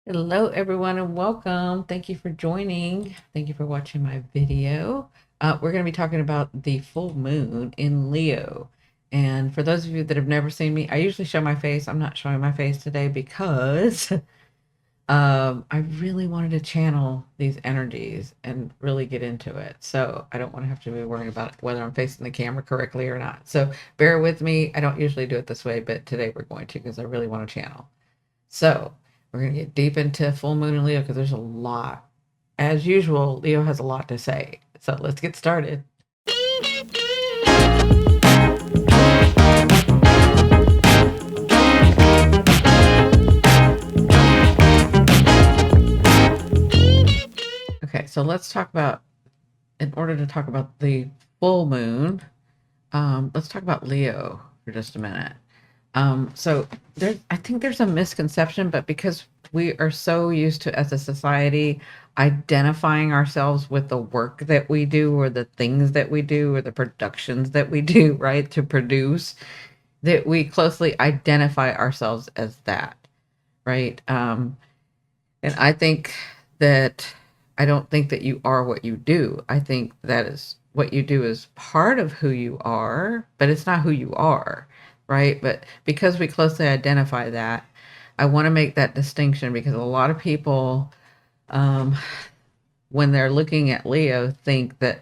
Hello, everyone, and welcome. Thank you for joining. Thank you for watching my video. We're going to be talking about the full moon in Leo. And for those of you that have never seen me, I usually show my face. I'm not showing my face today because I really wanted to channel these energies and really get into it. So I don't want to have to be worrying about whether I'm facing the camera correctly or not. So bear with me. I don't usually do it this way, but today we're going to because I really want to channel. So we're going to get deep into full moon and Leo because there's a lot. As usual, Leo has a lot to say. So let's get started. Okay, so let's talk about, in order to talk about the full moon, let's talk about Leo for just a minute. So I think there's a misconception, but because we are so used to, as a society, identifying ourselves with the work that we do or the things that we do or the productions that we do, right, to produce, that we closely identify ourselves as that, right? And I think that I don't think that you are what you do. I think that is what you do is part of who you are, but it's not who you are, right? But because we closely identify that, I want to make that distinction because a lot of people, um, when they're looking at Leo, think that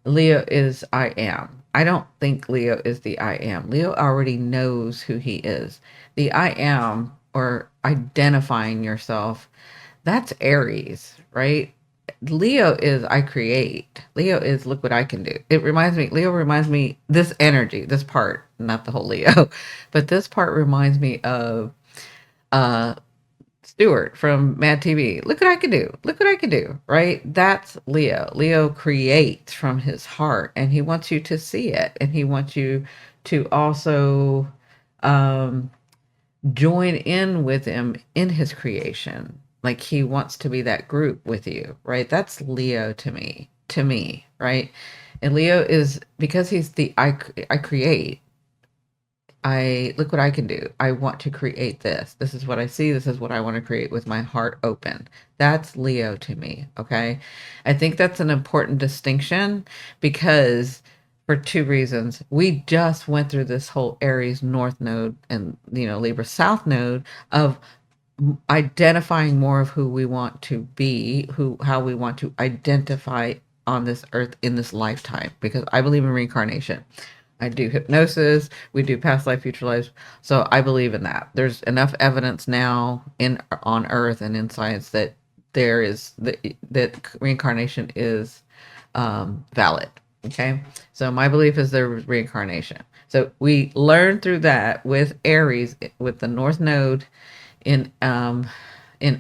Leo is I am. I don't think Leo is the I am. Leo already knows who he is. The I am, or identifying yourself, that's Aries, right? Leo is I create. Leo is look what I can do. Leo reminds me, this energy, this part, not the whole Leo, but this part reminds me of uh Stewart from Mad TV. Look what I can do. Look what I can do, right? That's Leo. Leo creates from his heart and he wants you to see it and he wants you to also um join in with him in his creation. Like he wants to be that group with you, right? That's Leo to me, right? And Leo is because he's the I create. I look what I can do. I want to create this. This is what I see. This is what I want to create with my heart open. That's Leo to me. Okay. I think that's an important distinction because for two reasons. We just went through this whole Aries North node and, Libra South node of identifying more of who we want to be, how we want to identify on this earth in this lifetime because I believe in reincarnation. I do hypnosis. We do past life, future lives. So I believe in that. There's enough evidence now in on Earth and in science that there is that reincarnation is valid. Okay, so my belief is there was reincarnation. So we learned through that with Aries, with the North Node in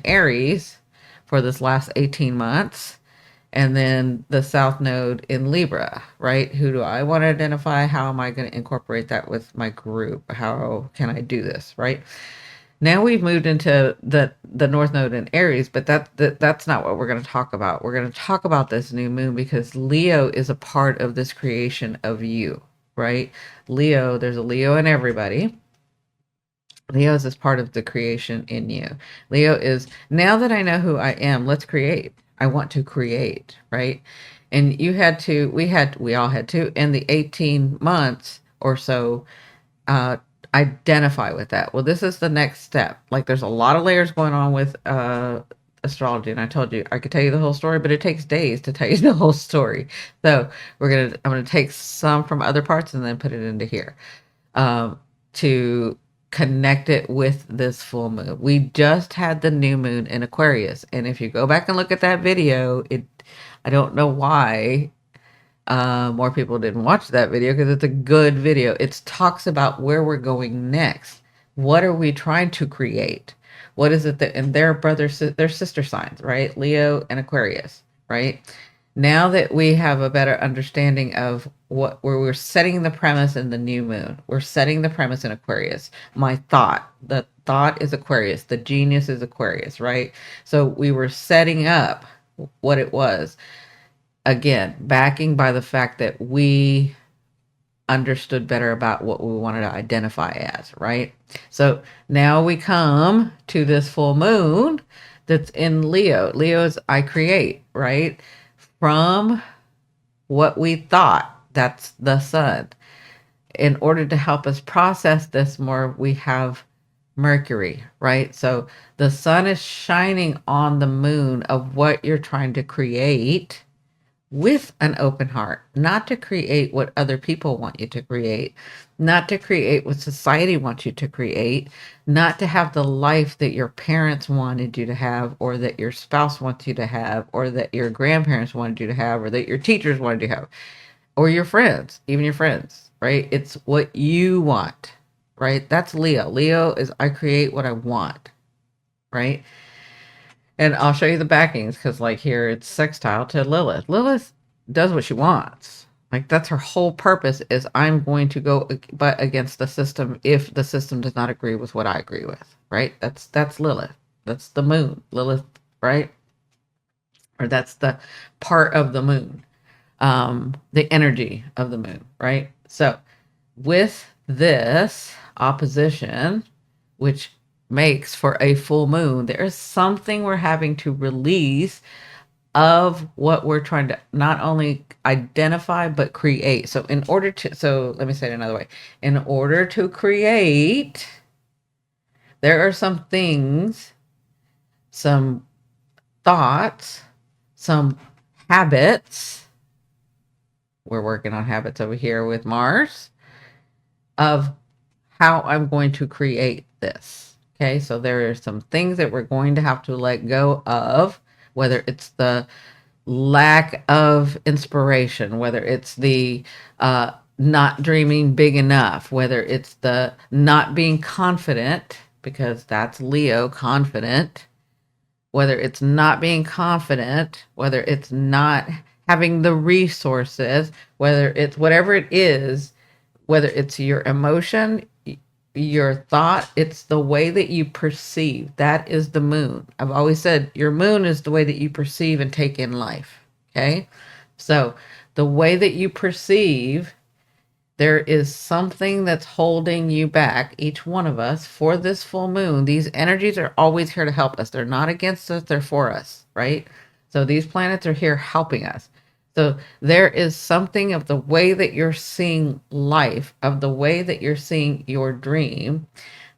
Aries for this last 18 months and then the South Node in Libra, right? Who do I want to identify? How am I going to incorporate that with my group? How can I do this, right? Now we've moved into the North Node in Aries, but that's not what we're going to talk about. We're going to talk about this new moon because Leo is a part of this creation of you, right? Leo, there's a Leo in everybody. Leo is part of the creation in you. Leo is, now that I know who I am, let's create. I want to create, right? And we all had to, in the 18 months or so, uh, identify with that. Well, this is the next step. Like there's a lot of layers going on with astrology. And I told you I could tell you the whole story, but it takes days to tell you the whole story. So I'm gonna take some from other parts and then put it into here. To connect it with this full moon. We just had the new moon in Aquarius. And if you go back and look at that video, I don't know why more people didn't watch that video because it's a good video. It talks about where we're going next. What are we trying to create? What is it that, and their sister signs, right? Leo and Aquarius, right? Now that we have a better understanding of where we're setting the premise in the new moon, we're setting the premise in Aquarius. The thought is Aquarius, the genius is Aquarius, right? So we were setting up what it was. Again, backing by the fact that we understood better about what we wanted to identify as, right? So now we come to this full moon that's in Leo. Leo is I create, right? From what we thought. That's the sun. In order to help us process this more, we have Mercury, right? So the sun is shining on the moon of what you're trying to create with an open heart, not to create what other people want you to create, not to create what society wants you to create, not to have the life that your parents wanted you to have, or that your spouse wants you to have, or that your grandparents wanted you to have, or that your teachers wanted you to have, or your friends, even your friends, right? It's what you want, right? That's Leo. Leo is I create what I want, right? And I'll show you the backings because, like, here it's sextile to Lilith. Lilith does what she wants. Like, that's her whole purpose is I'm going to go but against the system if the system does not agree with what I agree with, right? That's Lilith. That's the moon, Lilith, right? Or that's the part of the moon, the energy of the moon, right? So with this opposition, which makes for a full moon, there is something we're having to release of what we're trying to not only identify but create. So in order to, so let me say it another way. In order to create, there are some things, some thoughts, some habits. We're working on habits over here with Mars of how I'm going to create this. Okay, so there are some things that we're going to have to let go of, whether it's the lack of inspiration, whether it's the not dreaming big enough, whether it's the not being confident, because that's Leo, confident, whether it's not being confident, whether it's not having the resources, whether it's whatever it is, whether it's your emotion, your thought, it's the way that you perceive. That is the moon. I've always said your moon is the way that you perceive and take in life. Okay. So the way that you perceive, there is something that's holding you back, each one of us, for this full moon. These energies are always here to help us. They're not against us, they're for us, right? So these planets are here helping us. So there is something of the way that you're seeing life, of the way that you're seeing your dream,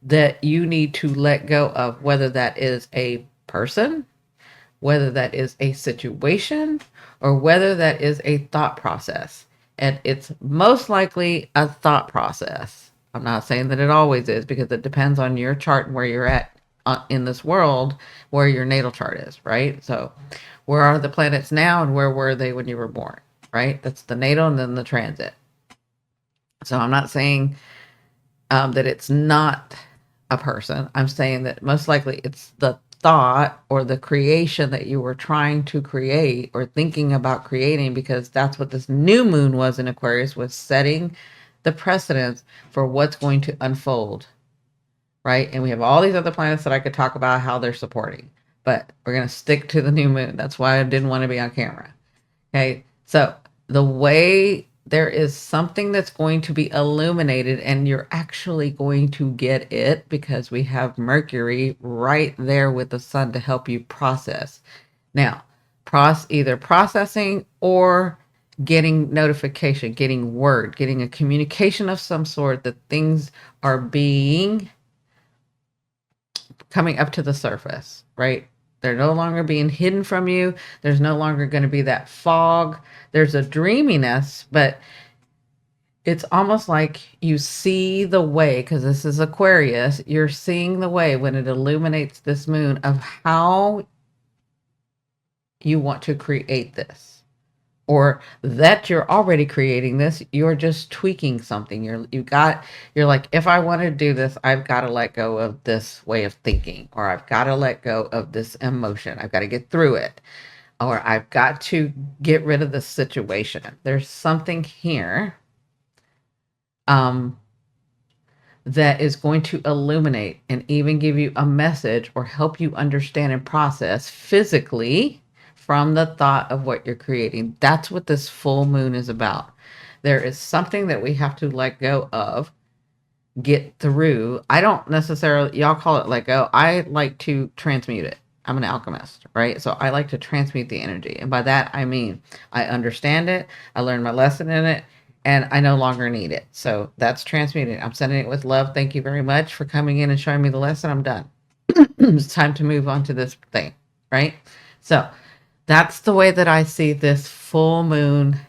that you need to let go of, whether that is a person, whether that is a situation, or whether that is a thought process. And it's most likely a thought process. I'm not saying that it always is, because it depends on your chart and where you're at in this world, where your natal chart is, right? So where are the planets now and where were they when you were born, right? That's the natal and then the transit. So I'm not saying that it's not a person. I'm saying that most likely it's the thought or the creation that you were trying to create or thinking about creating, because that's what this new moon was in Aquarius, was setting the precedence for what's going to unfold, right? And we have all these other planets that I could talk about how they're supporting, but we're going to stick to the new moon. That's why I didn't want to be on camera. Okay. So the way there is something that's going to be illuminated, and you're actually going to get it because we have Mercury right there with the sun to help you process. Now, either processing or getting notification, getting word, getting a communication of some sort that things are coming up to the surface, right? They're no longer being hidden from you. There's no longer going to be that fog. There's a dreaminess, but it's almost like you see the way, because this is Aquarius. You're seeing the way when it illuminates this moon of how you want to create this. Or that you're already creating this, you're just tweaking something. You're like, if I want to do this, I've got to let go of this way of thinking, or I've got to let go of this emotion. I've got to get through it, or I've got to get rid of this situation. There's something here that is going to illuminate and even give you a message or help you understand and process physically from the thought of what you're creating. That's what this full moon is about. There is something that we have to let go of, get through. I don't necessarily, y'all call it let go. I like to transmute it. I'm an alchemist, right? So I like to transmute the energy. And by that, I mean, I understand it. I learned my lesson in it and I no longer need it. So that's transmuting. I'm sending it with love. Thank you very much for coming in and showing me the lesson. I'm done. It's time to move on to this thing, right? So that's the way that I see this full moon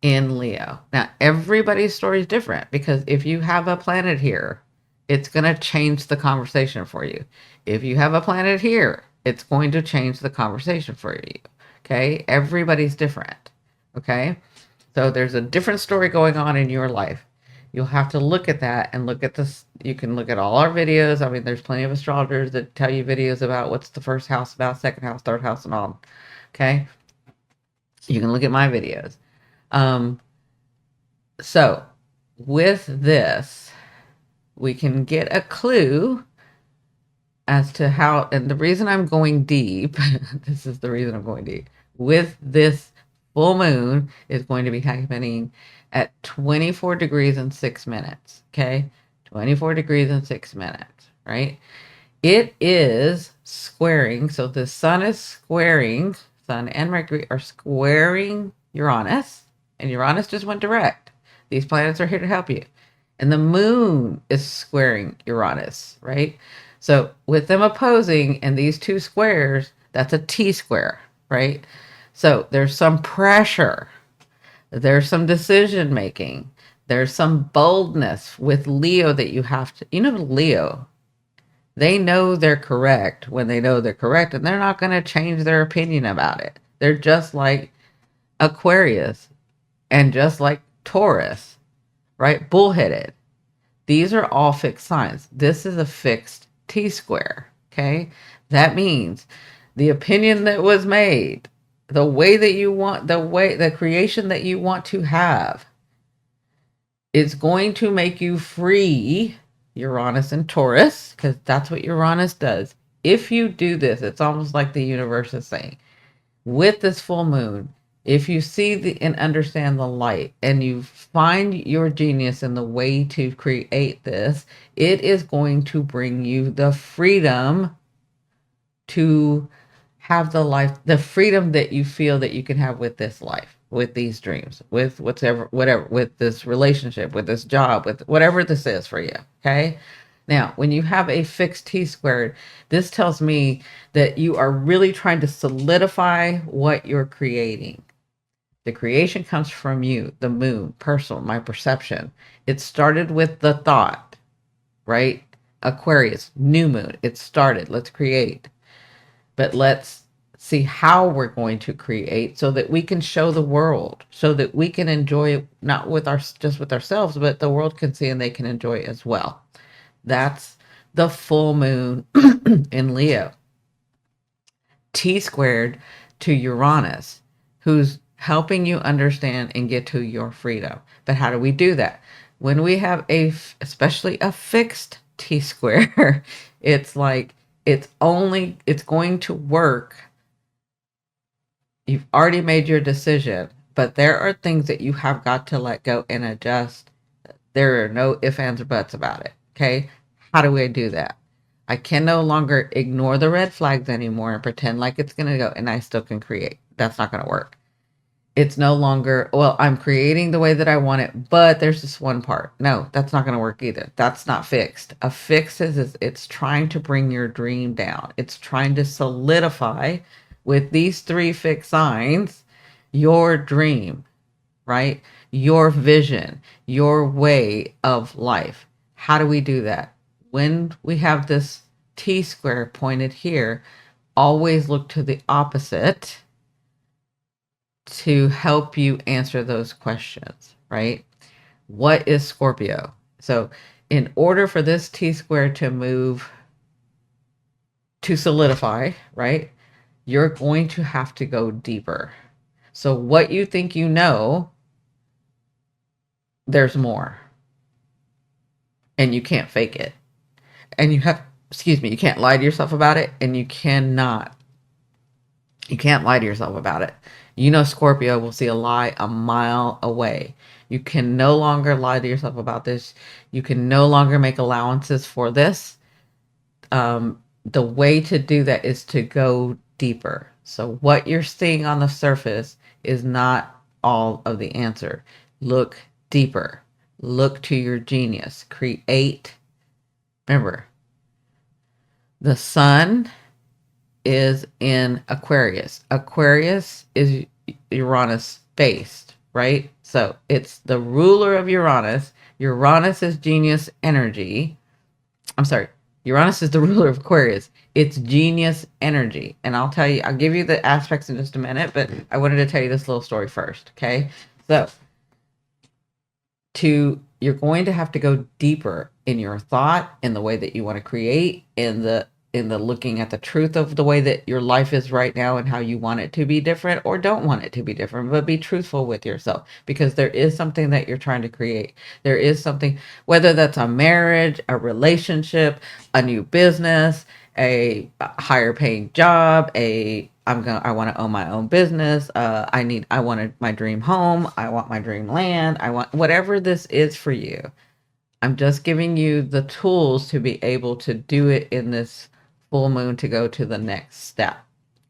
in Leo. Now, everybody's story is different because if you have a planet here, it's going to change the conversation for you. If you have a planet here, it's going to change the conversation for you. Okay. Everybody's different. Okay. So there's a different story going on in your life. You'll have to look at that and look at this. You can look at all our videos. I mean, there's plenty of astrologers that tell you videos about what's the first house about, second house, third house, and all. Okay. You can look at my videos. So with this, we can get a clue as to how, and the reason I'm going deep, this is the reason I'm going deep, with this full moon is going to be happening at 24 degrees and 6 minutes. Okay. 24 degrees and 6 minutes, right? It is squaring. So the sun is squaring, sun and Mercury are squaring Uranus, and Uranus just went direct. These planets are here to help you. And the moon is squaring Uranus, right? So with them opposing and these two squares, that's a T square, right? So there's some pressure. There's some decision making. There's some boldness with Leo that you have to, Leo, they know they're correct when they know they're correct, and they're not going to change their opinion about it. They're just like Aquarius and just like Taurus, right? Bullheaded. These are all fixed signs. This is a fixed T square, okay? That means the opinion that was made, the way that you want, the creation that you want to have is going to make you free, Uranus and Taurus, because that's what Uranus does. If you do this, it's almost like the universe is saying, with this full moon, if you see and understand the light and you find your genius in the way to create this, it is going to bring you the freedom to have the life, the freedom that you feel that you can have with this life, with these dreams, with whatever, with this relationship, with this job, with whatever this is for you. Okay. Now, when you have a fixed T squared, this tells me that you are really trying to solidify what you're creating. The creation comes from you, the moon, personal, my perception. It started with the thought, right? Aquarius, new moon. It started. Let's create. But let's see how we're going to create so that we can show the world, so that we can enjoy it, not with just with ourselves, but the world can see and they can enjoy it as well. That's the full moon in Leo. T squared to Uranus, who's helping you understand and get to your freedom. But how do we do that? When we have especially a fixed T square, it's like, it's going to work. You've already made your decision, but there are things that you have got to let go and adjust. There are no ifs, ands, or buts about it. Okay. How do we do that? I can no longer ignore the red flags anymore and pretend like it's going to go and I still can create. That's not going to work. It's no longer, well, I'm creating the way that I want it, but there's this one part. No, that's not going to work either. That's not fixed. A fix is it's trying to bring your dream down. It's trying to solidify with these three fixed signs, your dream, right? Your vision, your way of life. How do we do that? When we have this T square pointed here, always look to the opposite to help you answer those questions, right? What is Scorpio? So in order for this T square to move, to solidify, right? You're going to have to go deeper. So what you think you know, there's more. And you can't fake it. And you can't lie to yourself about it. And you can't lie to yourself about it. Scorpio will see a lie a mile away. You can no longer lie to yourself about this. You can no longer make allowances for this. the way to do that is to go deeper. So what you're seeing on the surface is not all of the answer. Look deeper. Look to your genius. Create. Remember, the sun is in Aquarius. Aquarius is Uranus based, right? So it's the ruler of Uranus. Uranus is genius energy. I'm sorry. Uranus is the ruler of Aquarius. It's genius energy. And I'll tell you, I'll give you the aspects in just a minute, but I wanted to tell you this little story first. Okay. So you're going to have to go deeper in your thought, in the way that you want to create, in the looking at the truth of the way that your life is right now and how you want it to be different or don't want it to be different, but be truthful with yourself, because there is something that you're trying to create. There is something, whether that's a marriage, a relationship, a new business, a higher paying job, I want to own my own business. I wanted my dream home. I want my dream land. I want whatever this is for you. I'm just giving you the tools to be able to do it in this full moon to go to the next step.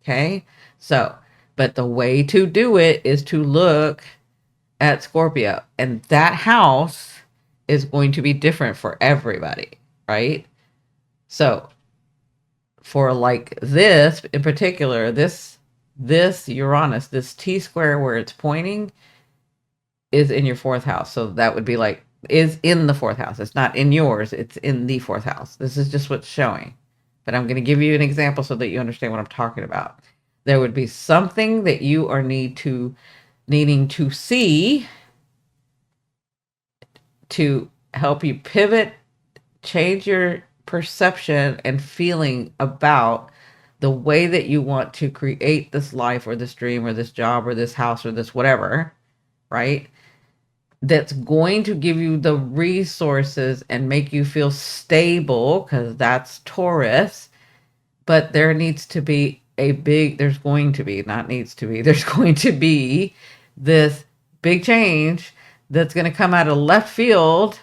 Okay. So, but the way to do it is to look at Scorpio, and that house is going to be different for everybody. Right. So for like this in particular, this Uranus, this T square where it's pointing is in your fourth house. So that would be like, is in the fourth house. It's not in yours, it's in the fourth house. This is just what's showing. But I'm going to give you an example so that you understand what I'm talking about. There would be something that you are needing to see to help you pivot, change your perception and feeling about the way that you want to create this life or this dream or this job or this house or this whatever, right? That's going to give you the resources and make you feel stable, because that's Taurus. But there needs to be there's going to be, not needs to be, there's going to be this big change that's going to come out of left field.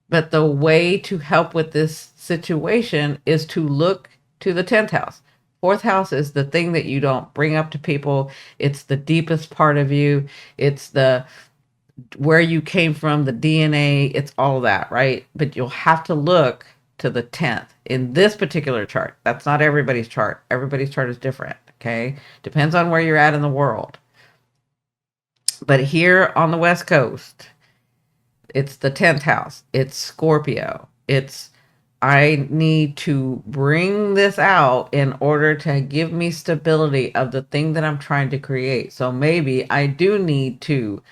But the way to help with this situation is to look to the 10th house. Fourth house is the thing that you don't bring up to people. It's the deepest part of you. It's the where you came from, the DNA, it's all that, right? But you'll have to look to the 10th in this particular chart. That's not everybody's chart. Everybody's chart is different, okay? Depends on where you're at in the world. But here on the West Coast, it's the 10th house. It's Scorpio. I need to bring this out in order to give me stability of the thing that I'm trying to create. So maybe I do need to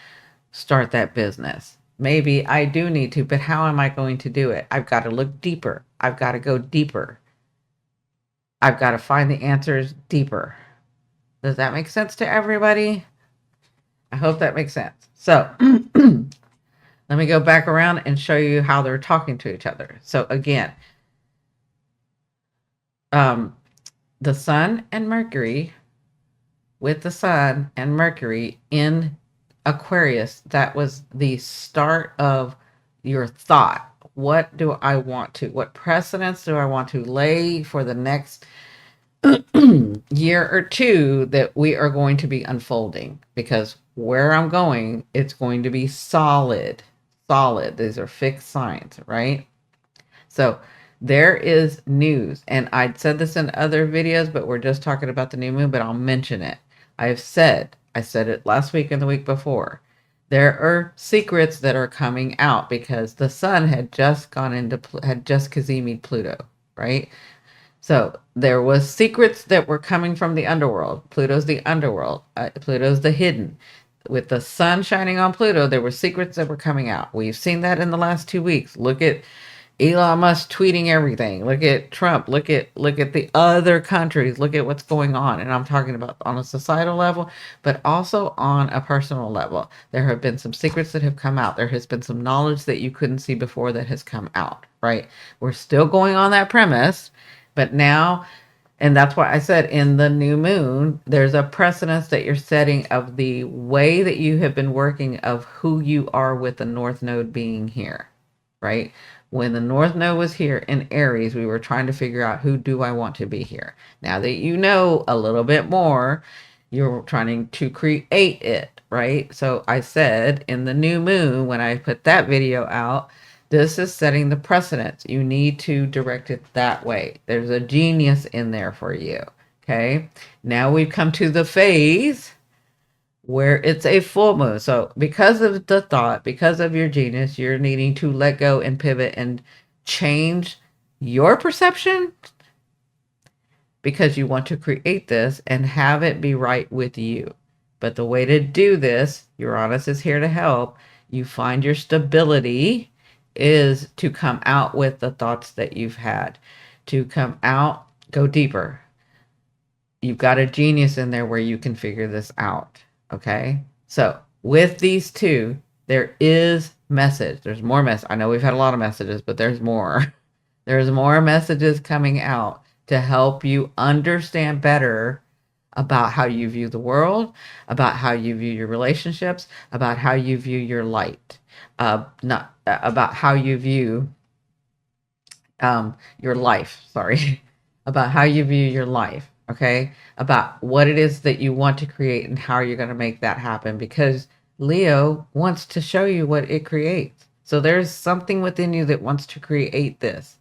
start that business. Maybe I do need to, but how am I going to do it? I've got to look deeper. I've got to go deeper. I've got to find the answers deeper. Does that make sense to everybody? I hope that makes sense. So let me go back around and show you how they're talking to each other. So again, the sun and Mercury, with the sun and Mercury in Aquarius, that was the start of your thought. What precedents do I want to lay for the next year or two that we are going to be unfolding? Because where I'm going, it's going to be solid. These are fixed signs, right? So there is news, and I'd said this in other videos, but we're just talking about the new moon, but I'll mention it. I said it last week and the week before. There are secrets that are coming out because the sun had just Cazimi'd Pluto, right? So there was secrets that were coming from the underworld. Pluto's the underworld. Pluto's the hidden. With the sun shining on Pluto, there were secrets that were coming out. We've seen that in the last 2 weeks. Look at Elon Musk tweeting everything. Look at Trump. Look at the other countries. Look at what's going on. And I'm talking about on a societal level, but also on a personal level. There have been some secrets that have come out. There has been some knowledge that you couldn't see before that has come out, right? We're still going on that premise, but now, and that's why I said in the new moon, there's a precedence that you're setting of the way that you have been working, of who you are with the North Node being here, right? When the North Node was here in Aries, we were trying to figure out who do I want to be here. Now that you know a little bit more, you're trying to create it, right? So I said in the new moon, when I put that video out, this is setting the precedence. You need to direct it that way. There's a genius in there for you. Okay. Now we've come to the phase where it's a full moon. So because of the thought, because of your genius, you're needing to let go and pivot and change your perception because you want to create this and have it be right with you. But the way to do this, Uranus is here to help you find your stability, is to come out with the thoughts that you've had, to come out, go deeper. You've got a genius in there where you can figure this out. Okay. So with these two, there is message. There's more mess. I know we've had a lot of messages, but there's more. There's more messages coming out to help you understand better about how you view the world, about how you view your relationships, about how you view your light, not about how you view your life. Sorry, about how you view your life. Okay, about what it is that you want to create and how you're going to make that happen, because Leo wants to show you what it creates. So there's something within you that wants to create this,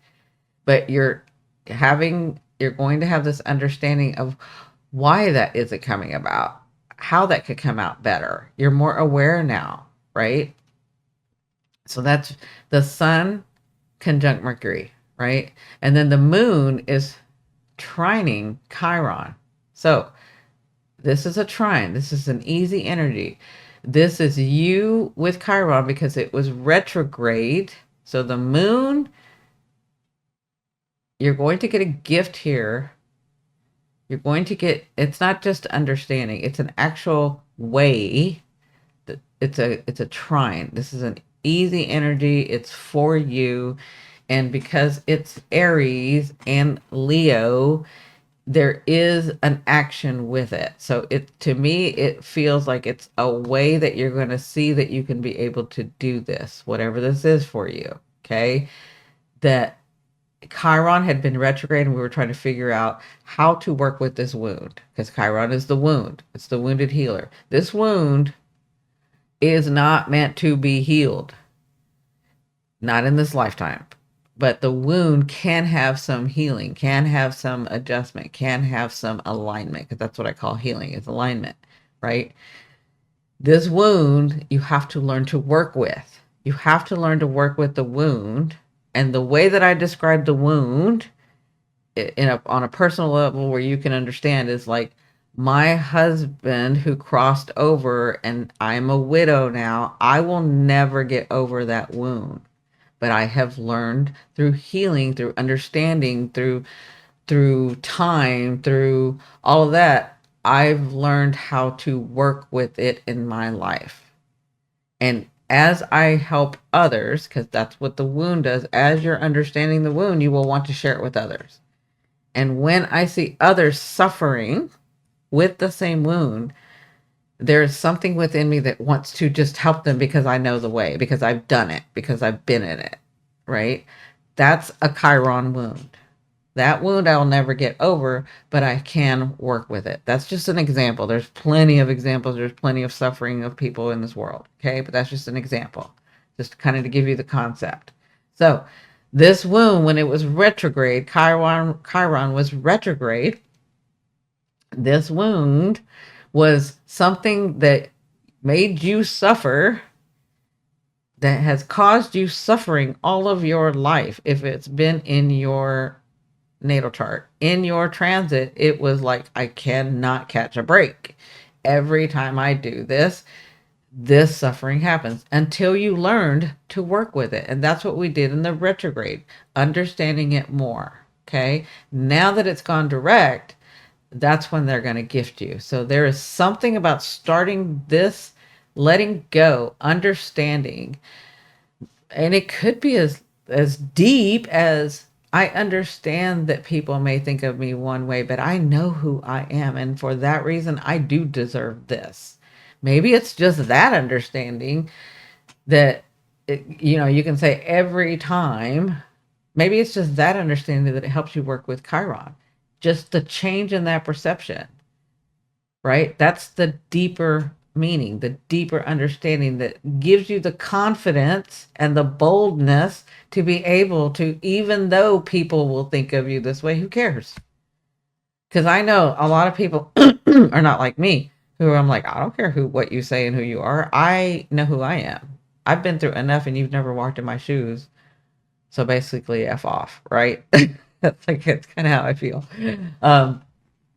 but you're going to have this understanding of why that isn't coming about, how that could come out better. You're more aware now, right? So that's the sun conjunct Mercury, right? And then the moon is trining Chiron. So this is a trine. This is an easy energy. This is you with Chiron because it was retrograde. So the moon, you're going to get a gift here. You're going to get, it's not just understanding, it's an actual way. It's a trine. This is an easy energy. It's for you. And because it's Aries and Leo, there is an action with it. So to me, it feels like it's a way that you're going to see that you can be able to do this, whatever this is for you. Okay. That Chiron had been retrograde and we were trying to figure out how to work with this wound, because Chiron is the wound. It's the wounded healer. This wound is not meant to be healed. Not in this lifetime. But the wound can have some healing, can have some adjustment, can have some alignment, because that's what I call healing, is alignment, right? This wound, you have to learn to work with. You have to learn to work with the wound. And the way that I describe the wound on a personal level where you can understand is like my husband who crossed over and I'm a widow now. I will never get over that wound. But I have learned through healing, through understanding, through time, through all of that, I've learned how to work with it in my life. And as I help others, because that's what the wound does, as you're understanding the wound, you will want to share it with others. And when I see others suffering with the same wound, there's something within me that wants to just help them because I know the way, because I've done it, because I've been in it, right? That's a Chiron wound. That wound I'll never get over, but I can work with it. That's just an example. There's plenty of examples. There's plenty of suffering of people in this world, okay? But that's just an example, just kind of to give you the concept. So this wound, when it was retrograde, Chiron was retrograde. This wound was something that made you suffer, that has caused you suffering all of your life. If it's been in your natal chart, in your transit, it was like, I cannot catch a break. Every time I do this suffering happens until you learned to work with it. And that's what we did in the retrograde, understanding it more. Okay. Now that it's gone direct, that's when they're going to gift you. So there is something about starting this, letting go, understanding. And it could be as deep as, I understand that people may think of me one way, but I know who I am. And for that reason, I do deserve this. Maybe it's just that understanding that You can say every time. Maybe it's just that understanding that it helps you work with Chiron. Just the change in that perception, right? That's the deeper meaning, the deeper understanding that gives you the confidence and the boldness to be able to, even though people will think of you this way, who cares? Because I know a lot of people are not like me, who I'm like, I don't care what you say and who you are. I know who I am. I've been through enough, and you've never walked in my shoes. So basically, F off, right? That's like, it's kind of how I feel. Um,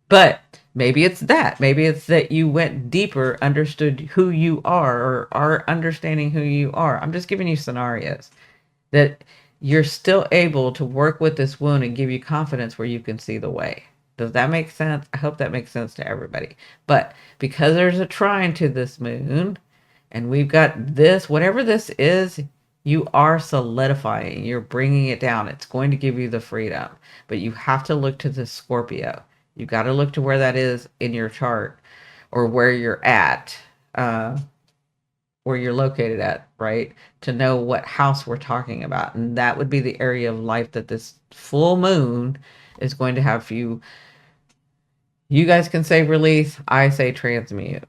but maybe it's that. Maybe it's that you went deeper, understood who you are, or are understanding who you are. I'm just giving you scenarios that you're still able to work with this wound and give you confidence where you can see the way. Does that make sense? I hope that makes sense to everybody. But because there's a trine to this moon, and we've got this, whatever this is, you are solidifying. You're bringing it down. It's going to give you the freedom. But you have to look to the Scorpio. You got to look to where that is in your chart, or where you're at. Where you're located at, right? To know what house we're talking about. And that would be the area of life that this full moon is going to have for you. You guys can say release, I say transmute,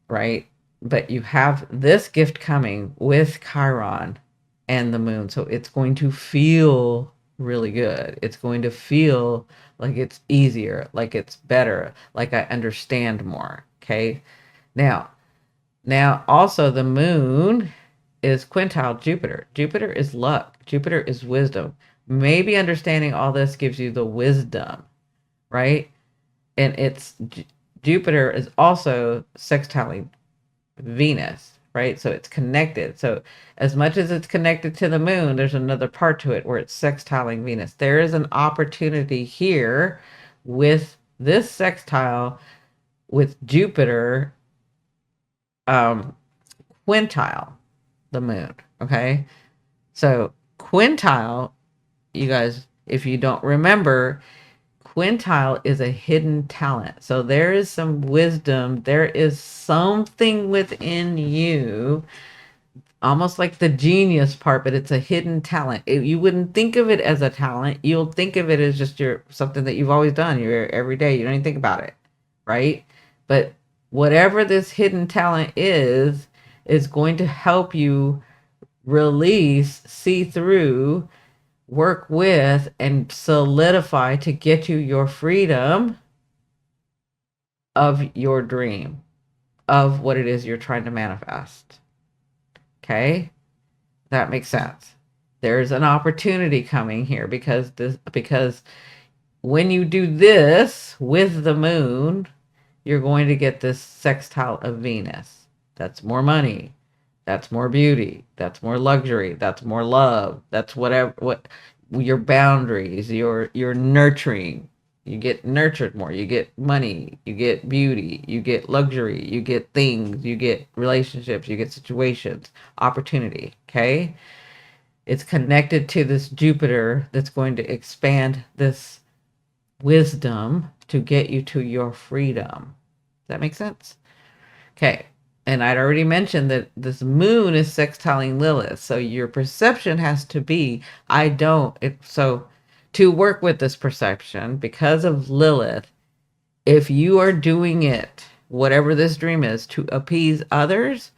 right? But you have this gift coming with Chiron and the moon. So it's going to feel really good. It's going to feel like it's easier, like it's better, like I understand more. Okay. Now, also the moon is quintile Jupiter. Jupiter is luck. Jupiter is wisdom. Maybe understanding all this gives you the wisdom, right? And Jupiter is also sextiling Venus, right? So it's connected. So as much as it's connected to the moon, there's another part to it where it's sextiling Venus. There is an opportunity here with this sextile with Jupiter quintile the moon. Okay. So quintile, you guys, if you don't remember, quintile is a hidden talent. So there is some wisdom. There is something within you, almost like the genius part, but it's a hidden talent. You wouldn't think of it as a talent. You'll think of it as just something that you've always done. You're every day. You don't even think about it, right? But whatever this hidden talent is going to help you release, see through, work with, and solidify to get you your freedom of your dream, of what it is you're trying to manifest. Okay? That makes sense. There's an opportunity coming here because when you do this with the moon, you're going to get this sextile of Venus. That's more money. That's more beauty. That's more luxury. That's more love. That's what your boundaries, your nurturing. You get nurtured more. You get money. You get beauty. You get luxury. You get things. You get relationships. You get situations. Opportunity. Okay? It's connected to this Jupiter that's going to expand this wisdom to get you to your freedom. Does that make sense? Okay. And I'd already mentioned that this moon is sextiling Lilith. So your perception has to be, so to work with this perception, because of Lilith, if you are doing it, whatever this dream is, to appease others,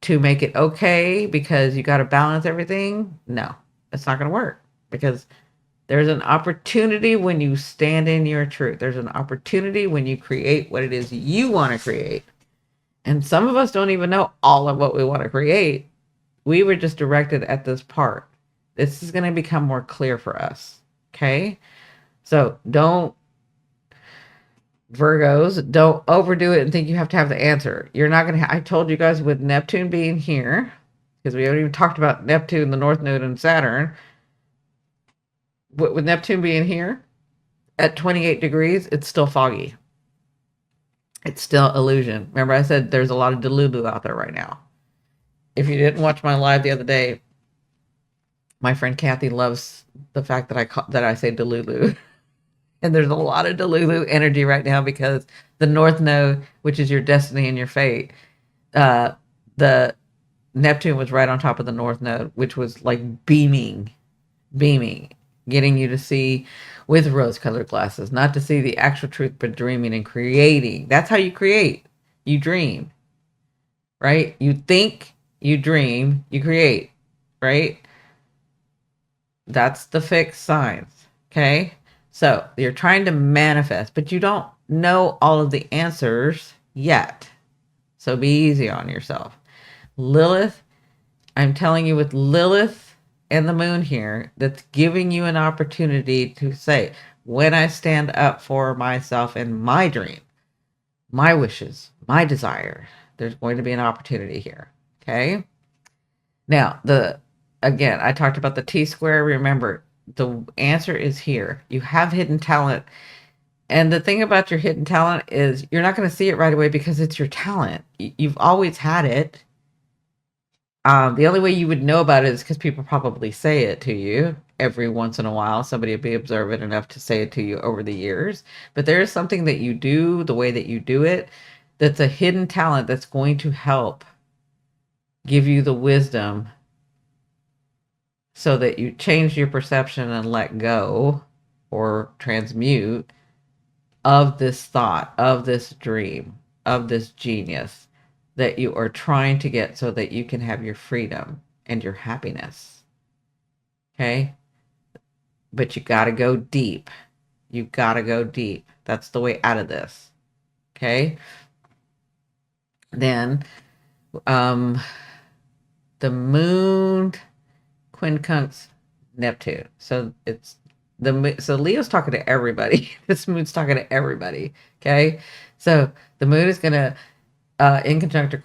to make it okay, because you got to balance everything, no, it's not going to work. Because there's an opportunity when you stand in your truth. There's an opportunity when you create what it is you want to create. And some of us don't even know all of what we want to create. We were just directed at this part. This is going to become more clear for us. Okay? So Virgos, don't overdo it and think you have to have the answer. You're not going to I told you guys with Neptune being here, because we haven't even talked about Neptune, the North Node, and Saturn. With Neptune being here at 28 degrees, it's still foggy. It's still illusion. Remember I said there's a lot of delulu out there right now. If you didn't watch my live the other day, my friend Kathy loves the fact that I say delulu. And there's a lot of delulu energy right now because the North Node, which is your destiny and your fate, the Neptune was right on top of the North Node, which was like beaming, getting you to see with rose-colored glasses, not to see the actual truth, but dreaming and creating. That's how you create. You dream, right? You think, you dream, you create, right? That's the fixed signs. Okay. So you're trying to manifest, but you don't know all of the answers yet. So be easy on yourself. Lilith, I'm telling you, with Lilith and the moon here, that's giving you an opportunity to say, when I stand up for myself in my dream, my wishes, my desire, there's going to be an opportunity here. Okay. Now, again, I talked about the T square. Remember, the answer is here. You have hidden talent. And the thing about your hidden talent is you're not going to see it right away because it's your talent. You've always had it. The only way you would know about it is because people probably say it to you every once in a while. Somebody will be observant enough to say it to you over the years. But there is something that you do, the way that you do it, that's a hidden talent that's going to help give you the wisdom so that you change your perception and let go or transmute of this thought, of this dream, of this genius that you are trying to get so that you can have your freedom and your happiness. Okay? But you got to go deep. You got to go deep. That's the way out of this. Okay? Then the moon quincunx Neptune. So so Leo's talking to everybody. This moon's talking to everybody. Okay, so the moon is gonna in conjunction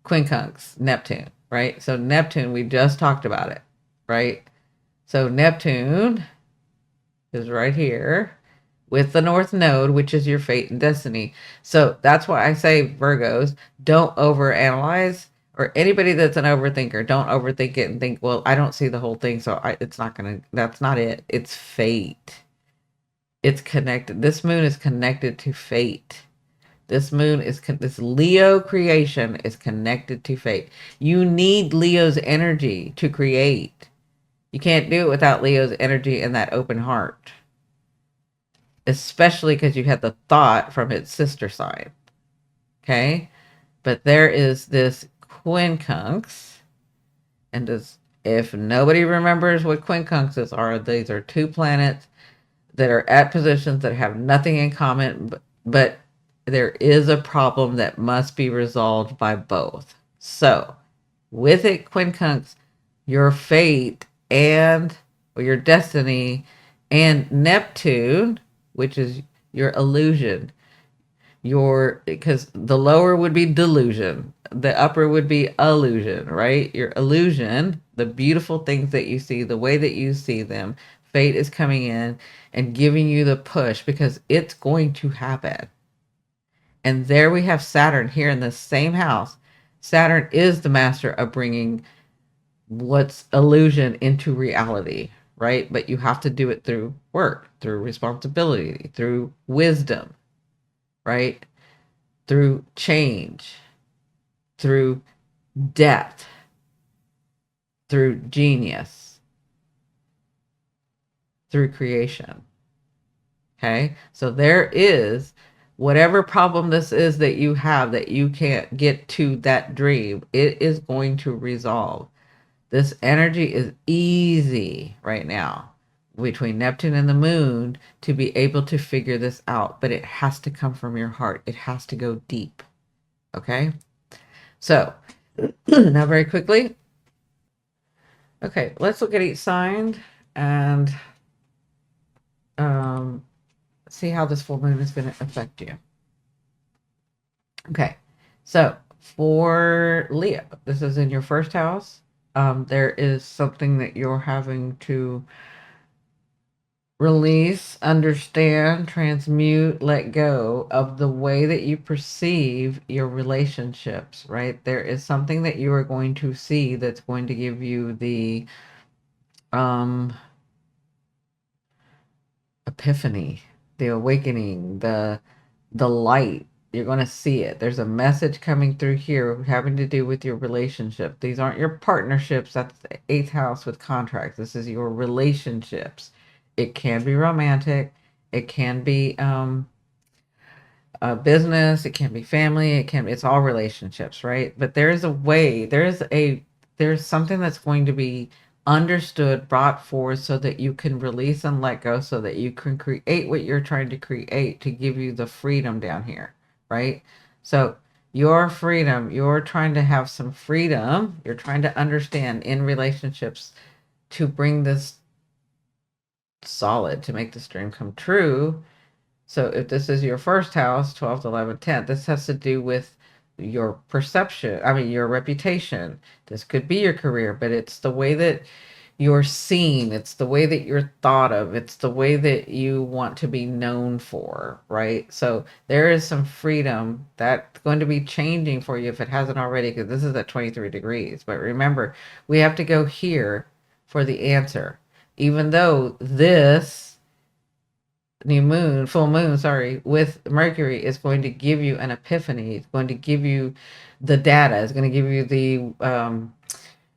quincunx Neptune, right? So Neptune, we just talked about it, right? So Neptune is right here with the North Node, which is your fate and destiny. So that's why I say, Virgos, don't overanalyze, or anybody that's an overthinker, don't overthink it and think, well, I don't see the whole thing, so it's not going to, that's not it. It's fate. It's connected. This moon is connected to fate. This moon is, this Leo creation is connected to fate. You need Leo's energy to create. You can't do it without Leo's energy and that open heart. Especially because you had the thought from its sister sign. Okay? But there is this quincunx. And if nobody remembers what quincunxes are, these are two planets that are at positions that have nothing in common, but there is a problem that must be resolved by both. So, with it, quincunx, your fate and or your destiny, and Neptune, which is your illusion, because the lower would be delusion, the upper would be illusion, right? Your illusion, the beautiful things that you see, the way that you see them, fate is coming in and giving you the push because it's going to happen. And there we have Saturn here in the same house. Saturn is the master of bringing what's illusion into reality, right? But you have to do it through work, through responsibility, through wisdom, right? Through change, through depth, through genius, through creation. Okay? So there is whatever problem this is that you have that you can't get to that dream, it is going to resolve. This energy is easy right now between Neptune and the moon to be able to figure this out, but it has to come from your heart. It has to go deep. Okay? So, now very quickly. Okay, let's look at each sign and see how this full moon is going to affect you. Okay, so for Leo, this is in your first house. There is something that you're having to release, understand, transmute, let go of the way that you perceive your relationships, right? There is something that you are going to see that's going to give you the epiphany, the awakening, the light, You're going to see it. There's a message coming through here having to do with your relationship. These aren't your partnerships. That's the eighth house with contracts. This is your relationships. It can be romantic. It can be business. It can be family. It's all relationships, right? But there's a way, there's something that's going to be understood, brought forth so that you can release and let go so that you can create what you're trying to create to give you the freedom down here, right? So your freedom, you're trying to have some freedom. You're trying to understand in relationships to bring this solid, to make this dream come true. So if this is your first house, 12th, 11th, 10th, this has to do with your perception. I mean, your reputation. This could be your career, but it's the way that you're seen. It's the way that you're thought of. It's the way that you want to be known for, right? So there is some freedom that's going to be changing for you if it hasn't already, because this is at 23 degrees. But remember, we have to go here for the answer. Even though this new moon, full moon, sorry, with Mercury is going to give you an epiphany. It's going to give you the data. It's going to give you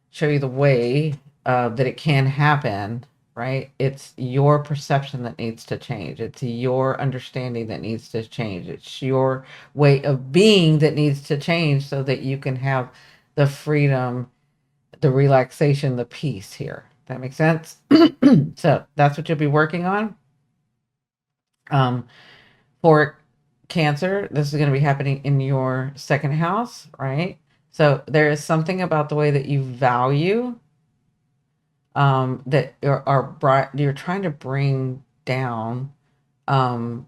show you the way that it can happen, right? It's your perception that needs to change. It's your understanding that needs to change. It's your way of being that needs to change so that you can have the freedom, the relaxation, the peace here. That makes sense? So that's what you'll be working on. Um, for Cancer, this is going to be happening in your second house, right? So there is something about the way that you value that you're trying to bring down um,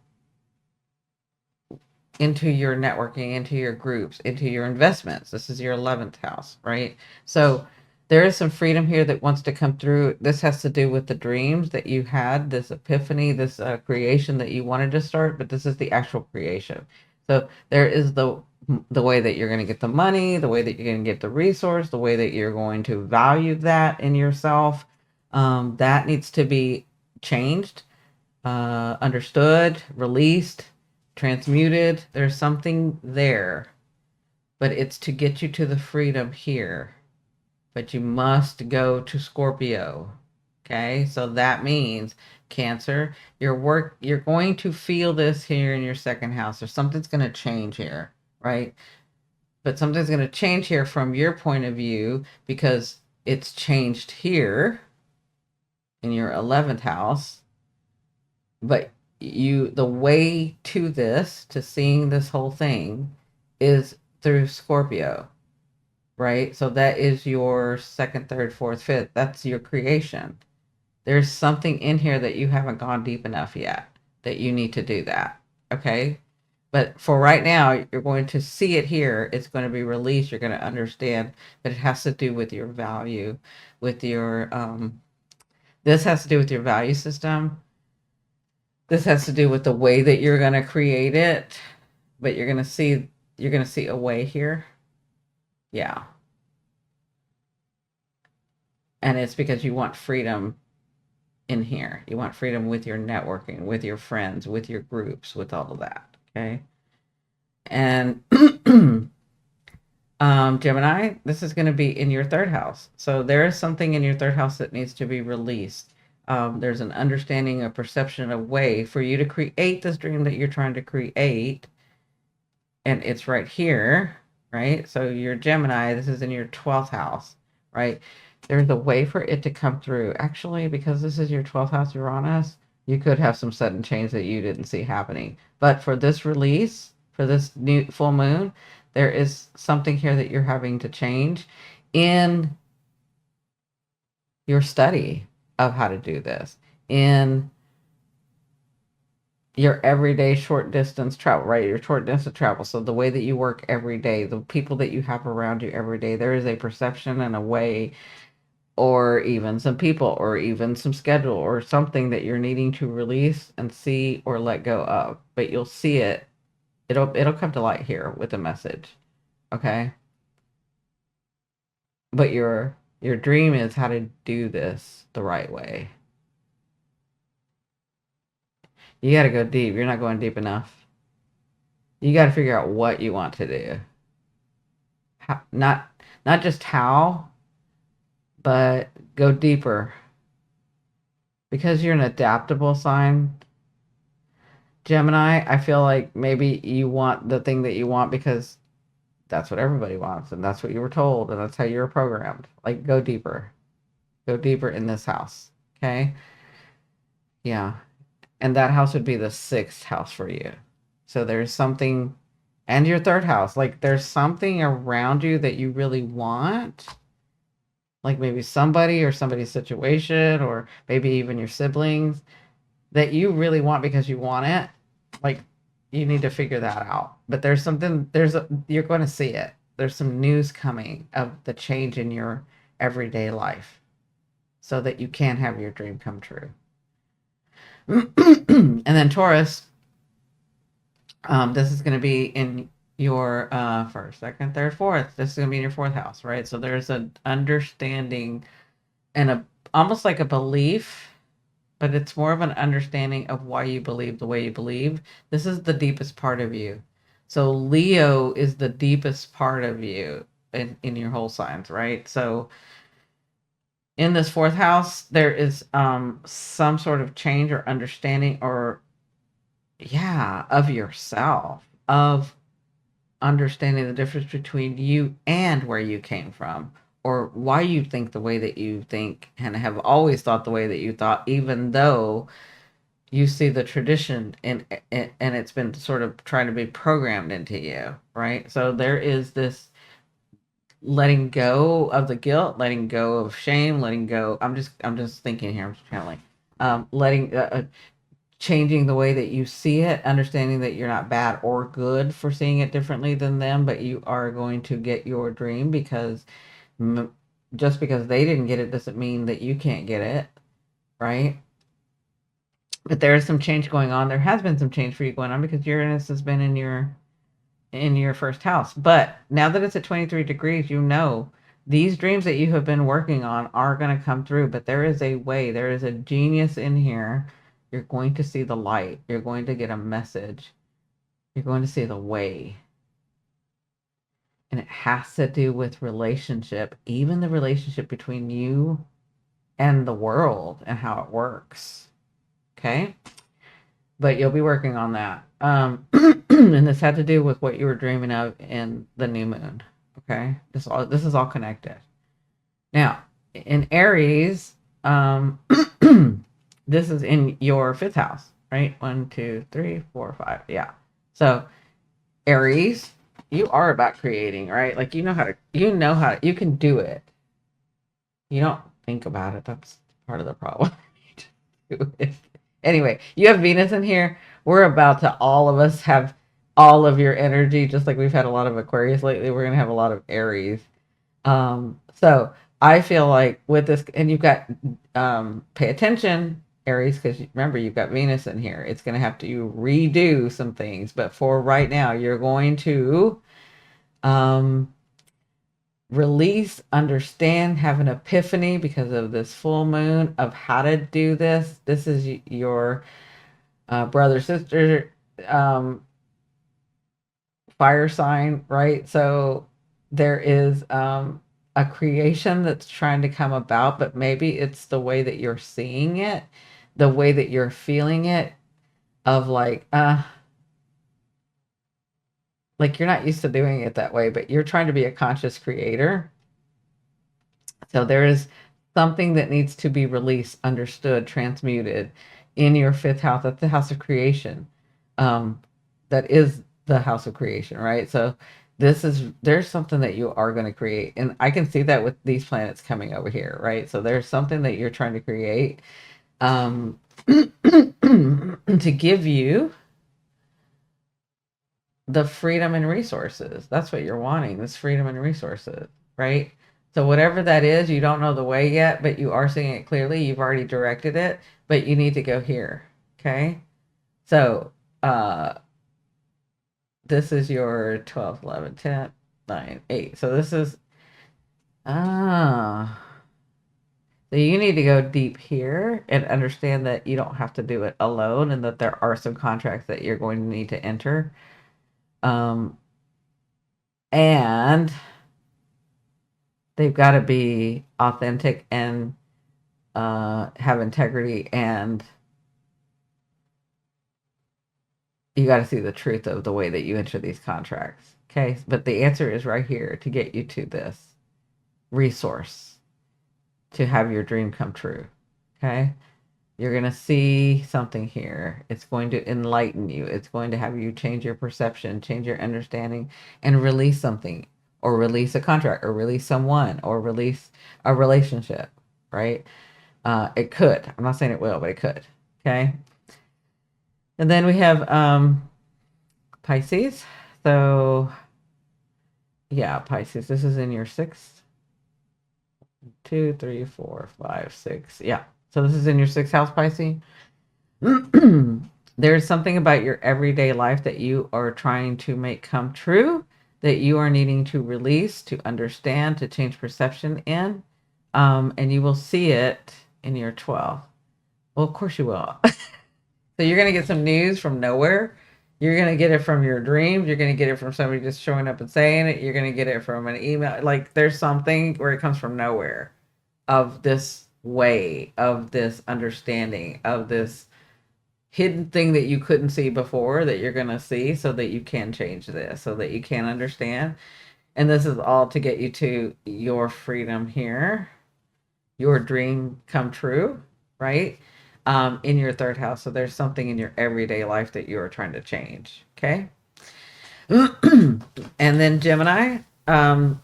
into your networking, into your groups, into your investments. This is your 11th house, right? So there is some freedom here that wants to come through. This has to do with the dreams that you had, this epiphany, this creation that you wanted to start, but this is the actual creation. So there is the way that you're going to get the money, the way that you're going to get the resource, the way that you're going to value that in yourself. That needs to be changed, understood, released, transmuted. There's something there, but it's to get you to the freedom here. But you must go to Scorpio. Okay, so that means Cancer, you're going to feel this here in your second house, or something's going to change here, right? But something's going to change here from your point of view because it's changed here in your 11th house. But the way to this, to seeing this whole thing, is through Scorpio, right? So that is your second, third, fourth, fifth. That's your creation. There's something in here that you haven't gone deep enough yet that you need to do that. Okay. But for right now, you're going to see it here. It's going to be released. You're going to understand, but it has to do with your value, with your, this has to do with your value system. This has to do with the way that you're going to create it, but you're going to see a way here. Yeah. And it's because you want freedom in here. You want freedom with your networking, with your friends, with your groups, with all of that. Okay. And Gemini, this is going to be in your third house. So there is something in your third house that needs to be released. There's an understanding, a perception, a way for you to create this dream that you're trying to create. And it's right here, right? So your Gemini, this is in your 12th house, right? There's a way for it to come through. Actually, because this is your 12th house Uranus, you could have some sudden change that you didn't see happening. But for this release, for this new full moon, there is something here that you're having to change in your study of how to do this, in your everyday short distance travel, right? Your short distance travel. So the way that you work every day, the people that you have around you every day, there is a perception and a way, or even some people, or even some schedule, or something that you're needing to release and see or let go of. But you'll see it. It'll come to light here with a message. Okay. But your dream is how to do this the right way. You got to go deep. You're not going deep enough. You got to figure out what you want to do. How, not just how, but go deeper. Because you're an adaptable sign, Gemini, I feel like maybe you want the thing that you want because that's what everybody wants and that's what you were told and that's how you were programmed. Like go deeper. Go deeper in this house. Okay? Yeah. And that house would be the sixth house for you. So there's something, and your third house, like there's something around you that you really want, like maybe somebody or somebody's situation, or maybe even your siblings that you really want because you want it. Like you need to figure that out. But there's something, you're going to see it. There's some news coming of the change in your everyday life so that you can have your dream come true. And then Taurus, this is going to be in your first, second, third, fourth. This is going to be in your fourth house, right? So there's an understanding and a almost like a belief, but it's more of an understanding of why you believe the way you believe. This is the deepest part of you. So Leo is the deepest part of you in your whole signs, right? So in this fourth house, there is some sort of change or understanding or yeah, of yourself, of understanding the difference between you and where you came from, or why you think the way that you think and have always thought the way that you thought, even though you see the tradition and it's been sort of trying to be programmed into you, right? So there is this letting go of the guilt, letting go of shame, letting go. I'm just thinking here. I'm just kind of like letting changing the way that you see it, understanding that you're not bad or good for seeing it differently than them, but you are going to get your dream because just because they didn't get it doesn't mean that you can't get it, right? But there is some change going on. There has been some change for you going on because Uranus has been in your first house. But now that it's at 23 degrees, you know these dreams that you have been working on are going to come through, but there is a way, there is a genius in here. You're going to see the light. You're going to get a message. You're going to see the way. And it has to do with relationship, even the relationship between you and the world and how it works. Okay? But you'll be working on that. And this had to do with what you were dreaming of in the new moon. Okay? This is all connected. Now, in Aries, this is in your fifth house, right? 1, 2, 3, 4, 5. Yeah. So Aries, you are about creating, right? Like you can do it. You don't think about it. That's part of the problem. Anyway, you have Venus in here. We're about to all of us have all of your energy, just like we've had a lot of Aquarius lately. We're gonna have a lot of Aries. So I feel like with this, and you've got pay attention, Aries, because remember you've got Venus in here. It's gonna have to redo some things, but for right now, you're going to um release, understand, have an epiphany because of this full moon of how to do this. This is your brother, sister, fire sign, right? So there is a creation that's trying to come about, but maybe it's the way that you're seeing it, the way that you're feeling it, of like you're not used to doing it that way, but you're trying to be a conscious creator. So there is something that needs to be released, understood, transmuted in your fifth house. That's the house of creation. Um, that is the house of creation, right? So there's something that you are going to create. And I can see that with these planets coming over here, right? So there's something that you're trying to create um, to give you the freedom and resources. That's what you're wanting, this freedom and resources, right? So whatever that is, you don't know the way yet, but you are seeing it clearly. You've already directed it, but you need to go here. Okay. So this is your 12, 11, 10, 9, 8. So this is ah. So you need to go deep here and understand that you don't have to do it alone and that there are some contracts that you're going to need to enter. Um, and they've got to be authentic and have integrity, and you got to see the truth of the way that you enter these contracts. Okay. But the answer is right here to get you to this resource to have your dream come true. Okay. You're going to see something here. It's going to enlighten you. It's going to have you change your perception, change your understanding, and release something, or release a contract, or release someone, or release a relationship, right? It could. I'm not saying it will, but it could. Okay. And then we have Pisces. So, yeah, Pisces. This is in your sixth, 2, 3, 4, 5, 6. Yeah. So this is in your sixth house, Pisces. There's something about your everyday life that you are trying to make come true, that you are needing to release, to understand, to change perception in. And you will see it in your 12th. Well, of course you will. So you're going to get some news from nowhere. You're going to get it from your dreams. You're going to get it from somebody just showing up and saying it. You're going to get it from an email. Like there's something where it comes from nowhere, of this way, of this understanding, of this hidden thing that you couldn't see before that you're going to see, so that you can change this, so that you can understand. And this is all to get you to your freedom here, your dream come true, right? In your third house. So there's something in your everyday life that you are trying to change. Okay. And then Gemini. Sorry.